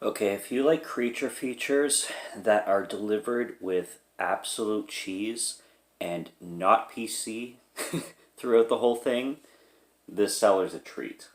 Okay, if you like creature features that are delivered with absolute cheese and not PC throughout the whole thing, this Cellar's a treat.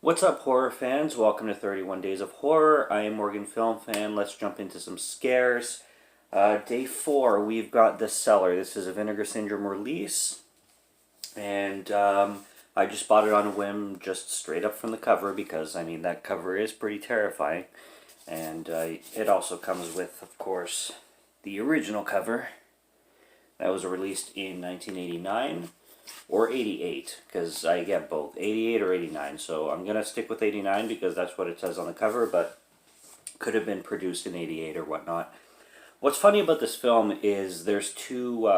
What's up, horror fans? Welcome to 31 Days of Horror. I am Morgan Film Fan. Let's jump into some scares. Day 4, we've got The Cellar. This is a Vinegar Syndrome release. And I just bought it on a whim, just straight up from the cover, because, I mean, that cover is pretty terrifying. And it also comes with, of course, the original cover. That was released in 1989. Or 88, because I get both, 88 or 89, so I'm going to stick with 89 because that's what it says on the cover, but could have been produced in 88 or whatnot. What's funny about this film is there's two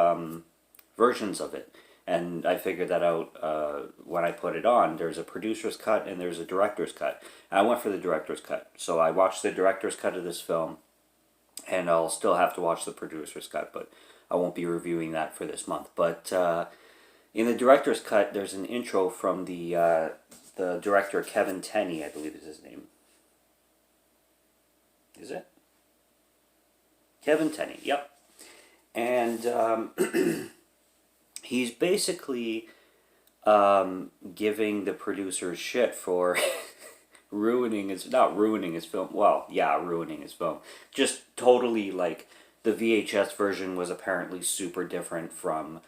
versions of it, and I figured that out when I put it on. There's a producer's cut and there's a director's cut. I went for the director's cut, so I watched the director's cut of this film, and I'll still have to watch the producer's cut, but I won't be reviewing that for this month. But in the director's cut, there's an intro from the director, Kevin Tenney, I believe is his name. Is it? Kevin Tenney, yep. And he's basically giving the producers shit for ruining his film. Well, yeah, ruining his film. Just totally, like, the VHS version was apparently super different from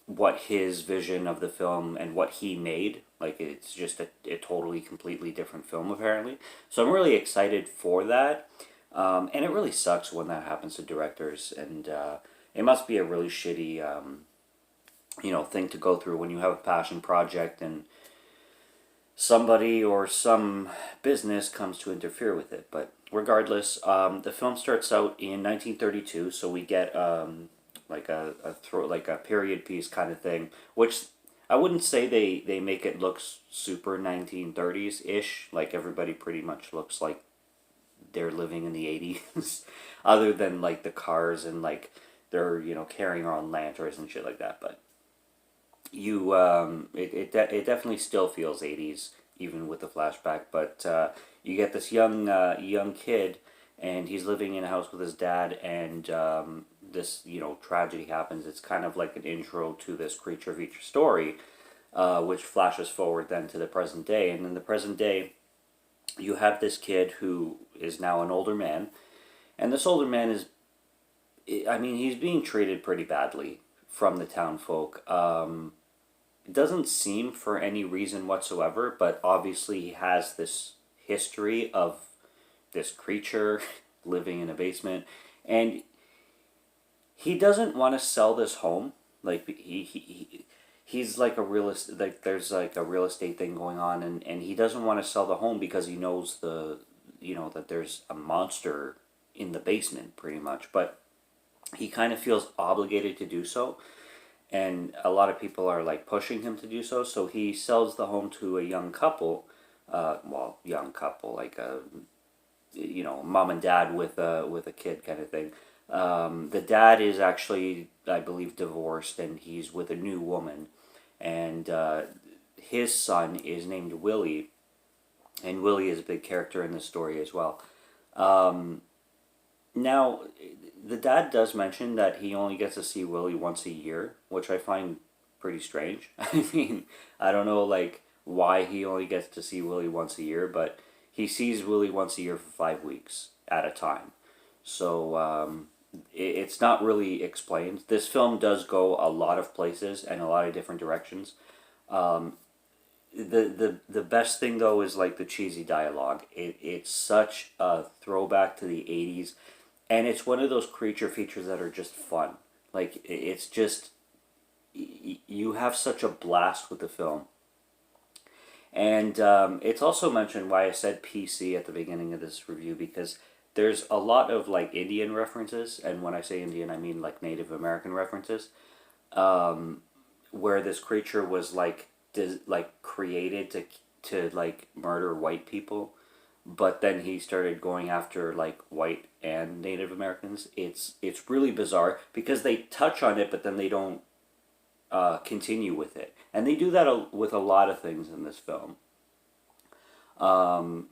what his vision of the film and what he made. Like, it's just a totally, completely different film, apparently. So I'm really excited for that. And it really sucks when that happens to directors. And it must be a really shitty, thing to go through when you have a passion project and somebody or some business comes to interfere with it. But regardless, the film starts out in 1932, so we get like a period piece kind of thing, which I wouldn't say they make it look super 1930s-ish, like everybody pretty much looks like they're living in the 80s, other than like the cars and like they're, carrying around lanterns and shit like that, but it definitely still feels 80s, even with the flashback, but you get this young kid, and he's living in a house with his dad, and this, tragedy happens. It's kind of like an intro to this creature feature story, which flashes forward then to the present day. And in the present day, you have this kid who is now an older man, and this older man is, I mean, he's being treated pretty badly from the town folk. It doesn't seem for any reason whatsoever, but obviously he has this history of this creature living in a basement, and he doesn't want to sell this home. Like, he's like a real estate, like there's like a real estate thing going on, and he doesn't want to sell the home because he knows that there's a monster in the basement, pretty much. But he kind of feels obligated to do so, and a lot of people are like pushing him to do so. So he sells the home to a young couple, like a mom and dad with a kid kind of thing. The dad is actually, I believe, divorced, and he's with a new woman, and his son is named Willie, and Willie is a big character in the story as well. Now, the dad does mention that he only gets to see Willie once a year, which I find pretty strange. I mean, I don't know, like, why he only gets to see Willie once a year, but he sees Willie once a year for 5 weeks at a time. So, it's not really explained. This film does go a lot of places and a lot of different directions. The best thing, though, is like the cheesy dialogue. It's such a throwback to the 80s, and it's one of those creature features that are just fun. Like, it's just, you have such a blast with the film. And it's also mentioned why I said PC at the beginning of this review, because there's a lot of like Indian references, and when I say Indian, I mean like Native American references, where this creature was like created to like murder white people, but then he started going after like white and Native Americans. It's really bizarre because they touch on it, but then they don't continue with it, and they do that with a lot of things in this film.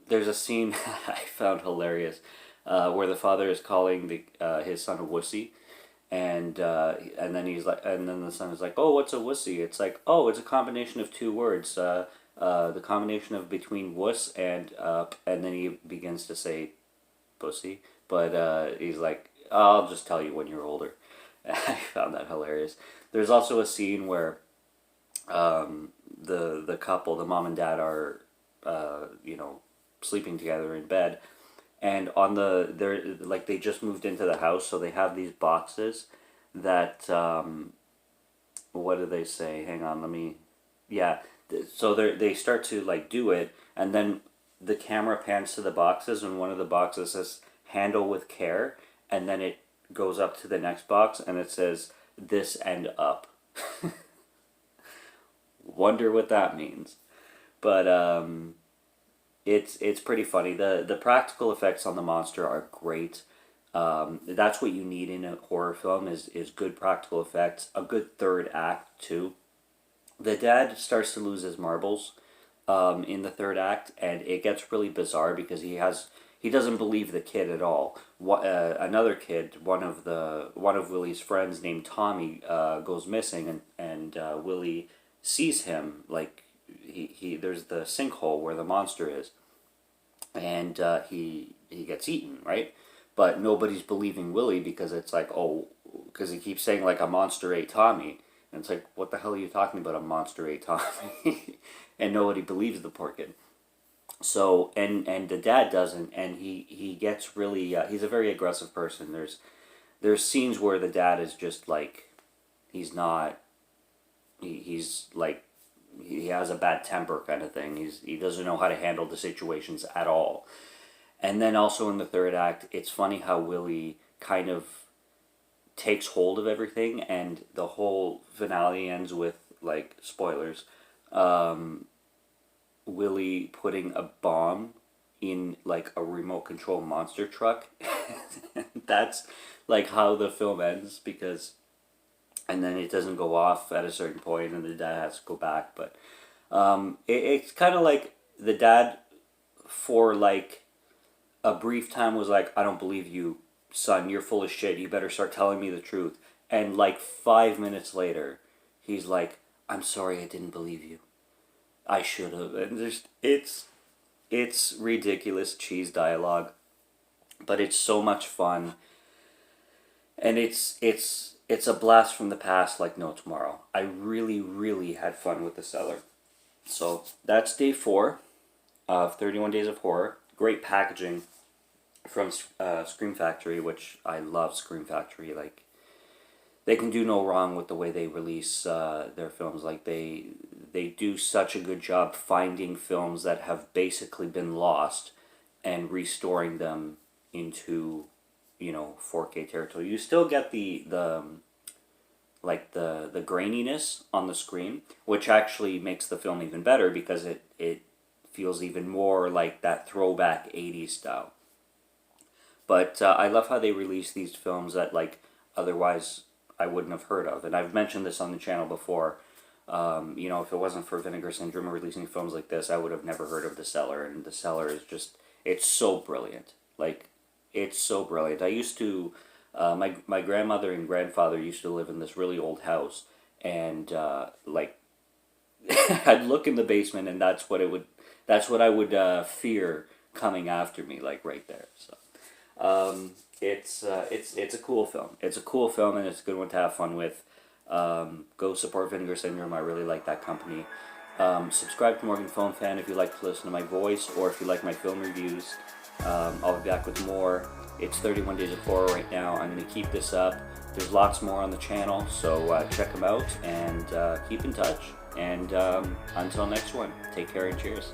There's a scene I found hilarious where the father is calling his son a wussy, and then he's like, and then the son is like, "Oh, what's a wussy?" It's like, "Oh, it's a combination of two words. The combination of between wuss and then he begins to say pussy, but he's like, I'll just tell you when you're older." I found that hilarious. There's also a scene where the couple, the mom and dad, are sleeping together in bed, and they're like they just moved into the house, so they have these boxes that what do they say? Hang on, let me. Yeah, so they start to like do it, and then the camera pans to the boxes, and one of the boxes says "handle with care," and then it goes up to the next box, and it says "this and up." Wonder what that means, but it's pretty funny. The practical effects on the monster are great. That's what you need in a horror film is good practical effects, a good third act too. The dad starts to lose his marbles in the third act, and it gets really bizarre because he doesn't believe the kid at all. Another kid, one of Willie's friends named Tommy, goes missing, and Willie sees him like he there's the sinkhole where the monster is, and he gets eaten, right? But nobody's believing Willie because it's like, oh, because he keeps saying like a monster ate Tommy. And it's like, what the hell are you talking about? A monster ate Tommy? And nobody believes the poor kid. So, and the dad doesn't, and he gets really, he's a very aggressive person. There's scenes where the dad is just like, he's not, he's like, he has a bad temper kind of thing. He doesn't know how to handle the situations at all. And then also in the third act, it's funny how Willie kind of takes hold of everything, and the whole finale ends with, like, spoilers, Willie putting a bomb in like a remote control monster truck. That's like how the film ends, because and then it doesn't go off at a certain point and the dad has to go back, but it's kind of like the dad for like a brief time was like, "I don't believe you, son, you're full of shit, you better start telling me the truth." And like 5 minutes later, he's like, "I'm sorry, I didn't believe you. I should have." And it's ridiculous cheese dialogue, but it's so much fun, and it's a blast from the past like no tomorrow. I really had fun with The Cellar. So that's day 4 of 31 Days of Horror. Great packaging from Scream Factory, which I love Scream Factory. Like, they can do no wrong with the way they release their films. Like, they do such a good job finding films that have basically been lost and restoring them into, 4K territory. You still get the graininess on the screen, which actually makes the film even better because it feels even more like that throwback 80s style. But I love how they release these films that like otherwise I wouldn't have heard of. And I've mentioned this on the channel before. If it wasn't for Vinegar Syndrome releasing films like this, I would have never heard of The Cellar. And The Cellar is just, it's so brilliant. Like, it's so brilliant. I used to, my grandmother and grandfather used to live in this really old house. And, I'd look in the basement and that's what I would fear coming after me, like right there. So. It's a cool film. It's a cool film, and it's a good one to have fun with. Go support Vinegar Syndrome. I really like that company. Subscribe to Morgan Film Fan if you like to listen to my voice, or if you like my film reviews. I'll be back with more. It's 31 Days of Horror right now. I'm going to keep this up. There's lots more on the channel, so check them out and keep in touch. And until next one, take care and cheers.